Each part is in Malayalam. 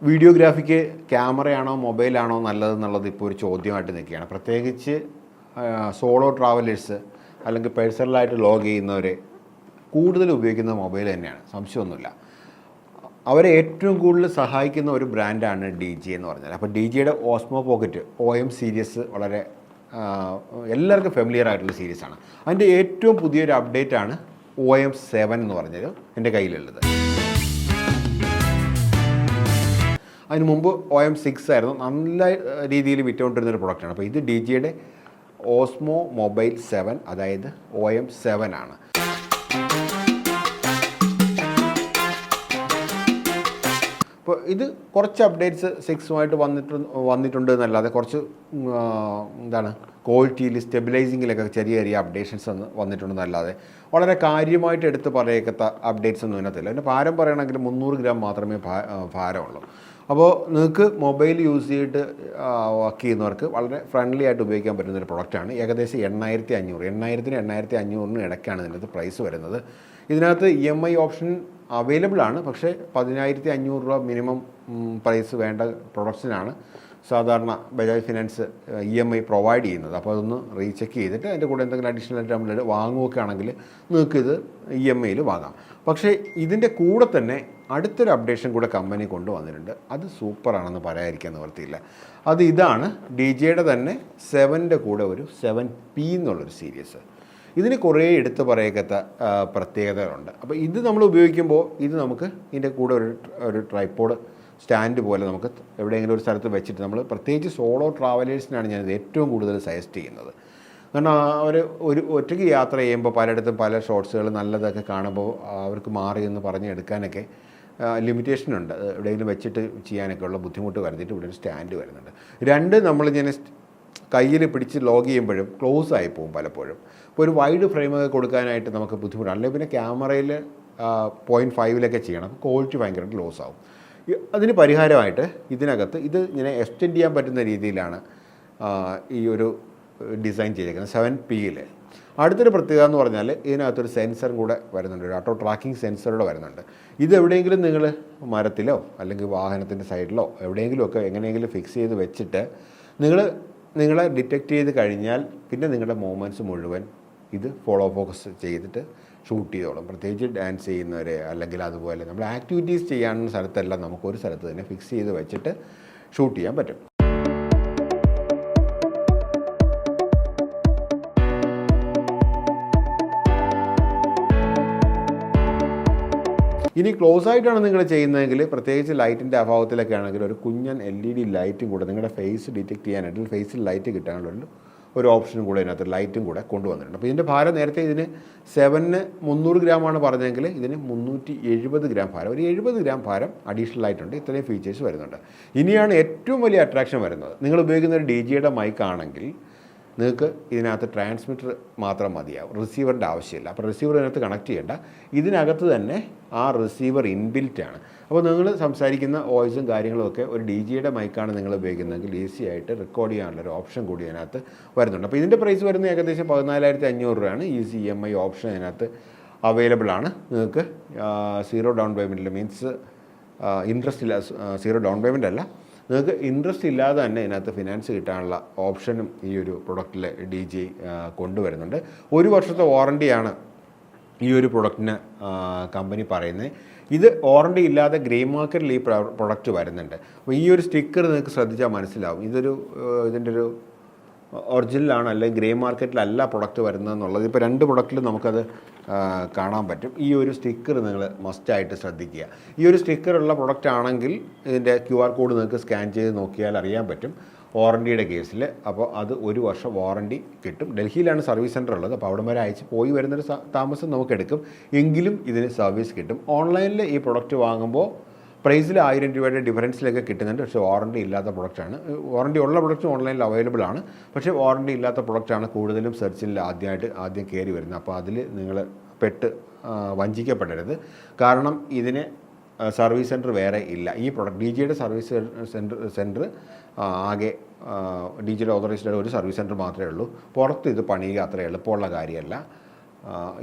വീഡിയോഗ്രാഫിക്ക് ക്യാമറയാണോ മൊബൈലാണോ നല്ലതെന്നുള്ളത് ഇപ്പോൾ ഒരു ചോദ്യമായിട്ട് നിൽക്കുകയാണ്. പ്രത്യേകിച്ച് സോളോ ട്രാവലേഴ്സ് അല്ലെങ്കിൽ പേഴ്സണലായിട്ട് ലോഗ് ചെയ്യുന്നവർ കൂടുതൽ ഉപയോഗിക്കുന്ന മൊബൈൽ തന്നെയാണ്, സംശയമൊന്നുമില്ല. അവരെ ഏറ്റവും കൂടുതൽ സഹായിക്കുന്ന ഒരു ബ്രാൻഡാണ് DJI എന്ന് പറഞ്ഞാൽ. അപ്പോൾ DJIയുടെ ഓസ്മോ പോക്കറ്റ് OM സീരീസ് വളരെ എല്ലാവർക്കും ഫെമിലിയർ ആയിട്ടുള്ള സീരീസാണ്. അതിൻ്റെ ഏറ്റവും പുതിയൊരു അപ്ഡേറ്റാണ് OM7 എന്ന് പറഞ്ഞത് എൻ്റെ കയ്യിലുള്ളത്. അതിന് മുമ്പ് OM6 ആയിരുന്നു, നല്ല രീതിയിൽ വിറ്റുകൊണ്ടിരുന്നൊരു പ്രൊഡക്റ്റാണ്. അപ്പോൾ ഇത് DJIയുടെ ഓസ്മോ മൊബൈൽ 7, അതായത് OM7 ആണ്. അപ്പോൾ ഇത് കുറച്ച് അപ്ഡേറ്റ്സ് 6-ആയിട്ട് വന്നിട്ടുണ്ട് എന്നല്ലാതെ കുറച്ച് ക്വാളിറ്റിയിൽ സ്റ്റെബിലൈസിങ്ങിലൊക്കെ ചെറിയ ചെറിയ അപ്ഡേഷൻസ് വന്നിട്ടുണ്ടെന്നല്ലാതെ വളരെ കാര്യമായിട്ട് എടുത്ത് പറയക്കത്ത അപ്ഡേറ്റ്സ് ഒന്നും ഇതിനകത്തില്ല. പിന്നെ ഭാരം പറയുകയാണെങ്കിൽ 300 ഗ്രാം മാത്രമേ ഭാരമുള്ളൂ. അപ്പോൾ നിങ്ങൾക്ക് മൊബൈൽ യൂസ് ചെയ്തിട്ട് വർക്ക് ചെയ്യുന്നവർക്ക് വളരെ ഫ്രണ്ട്ലി ആയിട്ട് ഉപയോഗിക്കാൻ പറ്റുന്നൊരു പ്രൊഡക്റ്റാണ്. ഏകദേശം 8,500 8,000-8,500 ഇടയ്ക്കാണ് ഇതിനകത്ത് പ്രൈസ് വരുന്നത്. ഇതിനകത്ത് EMI ഓപ്ഷൻ അവൈലബിൾ ആണ്, പക്ഷേ 10,500 രൂപ മിനിമം പ്രൈസ് വേണ്ട പ്രൊഡക്ട്സിനാണ് സാധാരണ ബജാജ് ഫിനാൻസ് EMI പ്രൊവൈഡ് ചെയ്യുന്നത്. അപ്പോൾ അതൊന്ന് റീചെക്ക് ചെയ്തിട്ട് അതിൻ്റെ കൂടെ എന്തെങ്കിലും അഡീഷണൽ ആയിട്ട് നമ്മൾ വാങ്ങുകയൊക്കെ ആണെങ്കിൽ നിങ്ങൾക്കിത് EMIയിൽ വാങ്ങാം. പക്ഷേ ഇതിൻ്റെ കൂടെ തന്നെ അടുത്തൊരു അപ്ഡേഷൻ കൂടെ കമ്പനി കൊണ്ടുവന്നിട്ടുണ്ട്. അത് സൂപ്പറാണെന്ന് പറയാതിരിക്കാൻ നിവർത്തിയില്ല. അത് ഇതാണ് DJIയുടെ തന്നെ 7ൻ്റെ കൂടെ ഒരു 7P എന്നുള്ളൊരു സീരീസ്. ഇതിന് കുറേ എടുത്ത് പറയക്കത്ത പ്രത്യേകതകളുണ്ട്. അപ്പോൾ ഇത് നമ്മൾ ഉപയോഗിക്കുമ്പോൾ ഇത് നമുക്ക് ഇതിൻ്റെ കൂടെ ഒരു ട്രൈപ്പോഡ് സ്റ്റാൻഡ് പോലെ നമുക്ക് എവിടെയെങ്കിലും ഒരു സ്ഥലത്ത് വെച്ചിട്ട് നമ്മൾ പ്രത്യേകിച്ച് സോളോ ട്രാവലേഴ്സിനാണ് ഞാനിത് ഏറ്റവും കൂടുതൽ സജസ്റ്റ് ചെയ്യുന്നത്. കാരണം അവർ ഒറ്റയ്ക്ക് യാത്ര ചെയ്യുമ്പോൾ പലയിടത്തും പല ഷോട്ട്സുകൾ നല്ലതൊക്കെ കാണുമ്പോൾ അവർക്ക് മാറി എന്ന് പറഞ്ഞെടുക്കാനൊക്കെ ലിമിറ്റേഷനുണ്ട്. എവിടെയെങ്കിലും വെച്ചിട്ട് ചെയ്യാനൊക്കെ ഉള്ള ബുദ്ധിമുട്ട് വരുത്തിയിട്ട് ഇവിടെ ഒരു സ്റ്റാൻഡ് വരുന്നുണ്ട്. രണ്ട്, നമ്മളിങ്ങനെ കയ്യിൽ പിടിച്ച് ലോഗ് ചെയ്യുമ്പോഴും ക്ലോസ് ആയി പോകും പലപ്പോഴും. ഇപ്പോൾ ഒരു വൈഡ് ഫ്രെയിമൊക്കെ കൊടുക്കാനായിട്ട് നമുക്ക് ബുദ്ധിമുട്ടാണ്. അല്ലെങ്കിൽ പിന്നെ ക്യാമറയിൽ 0.5 ചെയ്യണം, അപ്പോൾ ക്വാളിറ്റി ഭയങ്കരമായിട്ട് ലോസ് ആവും. അതിന് പരിഹാരമായിട്ട് ഇതിനകത്ത് ഇത് ഇങ്ങനെ എക്സ്റ്റെൻഡ് ചെയ്യാൻ പറ്റുന്ന രീതിയിലാണ് ഈ ഒരു ഡിസൈൻ ചെയ്തേക്കുന്നത് 7Pയിൽ. അടുത്തൊരു പ്രത്യേകത എന്ന് പറഞ്ഞാൽ ഇതിനകത്തൊരു സെൻസറും കൂടെ വരുന്നുണ്ട്, ഒരു ഓട്ടോ ട്രാക്കിംഗ് സെൻസറൂടെ വരുന്നുണ്ട്. ഇത് എവിടെയെങ്കിലും നിങ്ങൾ മരത്തിലോ അല്ലെങ്കിൽ വാഹനത്തിൻ്റെ സൈഡിലോ എവിടെയെങ്കിലുമൊക്കെ എങ്ങനെയെങ്കിലും ഫിക്സ് ചെയ്ത് വെച്ചിട്ട് നിങ്ങളെ ഡിറ്റക്റ്റ് ചെയ്ത് കഴിഞ്ഞാൽ പിന്നെ നിങ്ങളുടെ മൂവ്മെൻറ്റ്സ് മുഴുവൻ ഇത് ഫോക്കസ് ചെയ്തിട്ട് ഷൂട്ട് ചെയ്തോളും. പ്രത്യേകിച്ച് ഡാൻസ് ചെയ്യുന്നവരെ അല്ലെങ്കിൽ അതുപോലെ നമ്മൾ ആക്ടിവിറ്റീസ് ചെയ്യാവുന്ന സ്ഥലത്തെല്ലാം നമുക്കൊരു സ്ഥലത്ത് തന്നെ ഫിക്സ് ചെയ്ത് വെച്ചിട്ട് ഷൂട്ട് ചെയ്യാൻ പറ്റും. ഇനി ക്ലോസ് ആയിട്ടാണ് നിങ്ങൾ ചെയ്യുന്നതെങ്കിൽ, പ്രത്യേകിച്ച് ലൈറ്റിൻ്റെ അഭാവത്തിലൊക്കെ ആണെങ്കിൽ ഒരു കുഞ്ഞൻ LED ലൈറ്റും കൂടെ നിങ്ങളുടെ ഫേസ് ഡിറ്റക്റ്റ് ചെയ്യാനായിട്ട് ഫേസിൽ ലൈറ്റ് കിട്ടാനുള്ള ഒരു ഓപ്ഷനും കൂടെ ഇതിനകത്ത് ലൈറ്റും കൂടെ കൊണ്ടുവന്നിട്ടുണ്ട്. അപ്പോൾ ഇതിൻ്റെ ഭാരം നേരത്തെ ഇതിന് 7ന് 300 ഗ്രാമാണ് പറഞ്ഞെങ്കിൽ ഇതിന് 370 ഗ്രാം ഭാരം, ഒരു 70 ഗ്രാം ഭാരം അഡീഷണൽ ആയിട്ടുണ്ട്. ഇത്രയും ഫീച്ചേഴ്സ് വരുന്നുണ്ട്. ഇനിയാണ് ഏറ്റവും വലിയ അട്രാക്ഷൻ വരുന്നത്. നിങ്ങൾ ഉപയോഗിക്കുന്ന ഒരു DJIയുടെ മൈക്ക് ആണെങ്കിൽ നിങ്ങൾക്ക് ഇതിനകത്ത് ട്രാൻസ്മിറ്റർ മാത്രം മതിയാവും, റിസീവറിൻ്റെ ആവശ്യമില്ല. അപ്പോൾ റിസീവർ ഇതിനകത്ത് കണക്ട് ചെയ്യേണ്ട, ഇതിനകത്ത് തന്നെ ആ റിസീവർ ഇൻബിൽറ്റാണ്. അപ്പോൾ നിങ്ങൾ സംസാരിക്കുന്ന വോയിസും കാര്യങ്ങളുമൊക്കെ ഒരു DJIയുടെ മൈക്കാണ് നിങ്ങൾ ഉപയോഗിക്കുന്നതെങ്കിൽ ഈസി ആയിട്ട് റെക്കോർഡ് ചെയ്യാനുള്ളൊരു ഓപ്ഷൻ കൂടി അതിനകത്ത് വരുന്നുണ്ട്. അപ്പോൾ ഇതിൻ്റെ പ്രൈസ് വരുന്നത് ഏകദേശം 14,500 രൂപയാണ്. ഈസി EMI ഓപ്ഷൻ അതിനകത്ത് അവൈലബിൾ ആണ്. നിങ്ങൾക്ക് 0 ഡൗൺ പേയ്മെൻറ്റിൽ, മീൻസ് ഇൻട്രസ്റ്റ് ഇല്ല, 0 ഡൗൺ പേയ്മെൻ്റ് അല്ല, നിങ്ങൾക്ക് ഇൻട്രസ്റ്റ് ഇല്ലാതെ തന്നെ ഇതിനകത്ത് ഫിനാൻസ് കിട്ടാനുള്ള ഓപ്ഷനും ഈ ഒരു പ്രൊഡക്റ്റിൽ DJI കൊണ്ടുവരുന്നുണ്ട്. 1 വർഷത്തെ വാറണ്ടിയാണ് ഈ ഒരു പ്രൊഡക്റ്റിന് കമ്പനി പറയുന്നത്. ഇത് വാറണ്ടി ഇല്ലാതെ ഗ്രേ മാർക്കറ്റിൽ ഈ പ്രൊഡക്റ്റ് വരുന്നുണ്ട്. അപ്പോൾ ഈ ഒരു സ്റ്റിക്കർ നിങ്ങൾക്ക് ശ്രദ്ധിച്ചാൽ മനസ്സിലാവും ഇതിൻ്റെ ഒരു ഒറിജിനലാണ് അല്ലെങ്കിൽ ഗ്രേ മാർക്കറ്റിലല്ല പ്രൊഡക്റ്റ് വരുന്നതെന്നുള്ളത്. ഇപ്പോൾ 2 പ്രൊഡക്റ്റിലും നമുക്കത് കാണാൻ പറ്റും. ഈ ഒരു സ്റ്റിക്കർ നിങ്ങൾ മസ്റ്റായിട്ട് ശ്രദ്ധിക്കുക. ഈ ഒരു സ്റ്റിക്കറുള്ള പ്രൊഡക്റ്റ് ആണെങ്കിൽ ഇതിൻ്റെ QR കോഡ് നിങ്ങൾക്ക് സ്കാൻ ചെയ്ത് നോക്കിയാൽ അറിയാൻ പറ്റും വാറണ്ടിയുടെ കേസിൽ. അപ്പോൾ അത് 1 വർഷം വാറണ്ടി കിട്ടും. ഡൽഹിയിലാണ് സർവീസ് സെൻ്റർ ഉള്ളത്. അപ്പോൾ അവിടെ വരെ അയച്ച് പോയി വരുന്നൊരു താമസം നമുക്കെടുക്കും, എങ്കിലും ഇതിന് സർവീസ് കിട്ടും. ഓൺലൈനിൽ ഈ പ്രൊഡക്റ്റ് വാങ്ങുമ്പോൾ പ്രൈസിൽ 1000 രൂപയുടെ ഡിഫറൻസിലൊക്കെ കിട്ടുന്നുണ്ട്. പക്ഷേ വാറണ്ടി ഇല്ലാത്ത പ്രൊഡക്റ്റാണ്. വാറണ്ടി ഉള്ള പ്രൊഡക്റ്റ് ഓൺലൈനിൽ അവൈലബിൾ ആണ്, പക്ഷേ വാറണ്ടി ഇല്ലാത്ത പ്രൊഡക്റ്റാണ് കൂടുതലും സെർച്ചിൽ ആദ്യം കയറി വരുന്നത്. അപ്പോൾ അതിൽ നിങ്ങൾ വഞ്ചിക്കപ്പെടരുത്. കാരണം ഇതിന് സർവീസ് സെൻറ്റർ വേറെ ഇല്ല. ഈ പ്രൊഡക്റ്റ് DJIയുടെ സർവീസ് സെൻറ്റർ ആകെ DJIയുടെ ഓതറൈസ്ഡ് ഒരു സർവീസ് സെൻറ്റർ മാത്രമേ ഉള്ളൂ. പുറത്ത് ഇത് പണിയുക അത്ര എളുപ്പമുള്ള കാര്യമല്ല.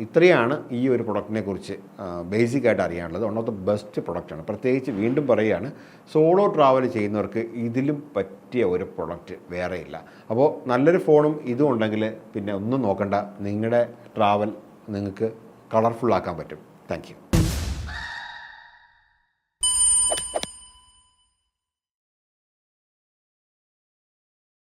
ഇത്രയാണ് ഈ ഒരു പ്രൊഡക്റ്റിനെ കുറിച്ച് ബേസിക്കായിട്ട് അറിയാനുള്ളത്. വൺ ഓഫ് ദ ബെസ്റ്റ് പ്രൊഡക്റ്റാണ്. പ്രത്യേകിച്ച് വീണ്ടും പറയുകയാണ്, സോളോ ട്രാവൽ ചെയ്യുന്നവർക്ക് ഇതിലും പറ്റിയ ഒരു പ്രൊഡക്റ്റ് വേറെയില്ല. അപ്പോൾ നല്ലൊരു ഫോണും ഇതും ഉണ്ടെങ്കിൽ പിന്നെ ഒന്നും നോക്കണ്ട, നിങ്ങളുടെ ട്രാവൽ നിങ്ങൾക്ക് കളർഫുള്ളാക്കാൻ പറ്റും. Thank you.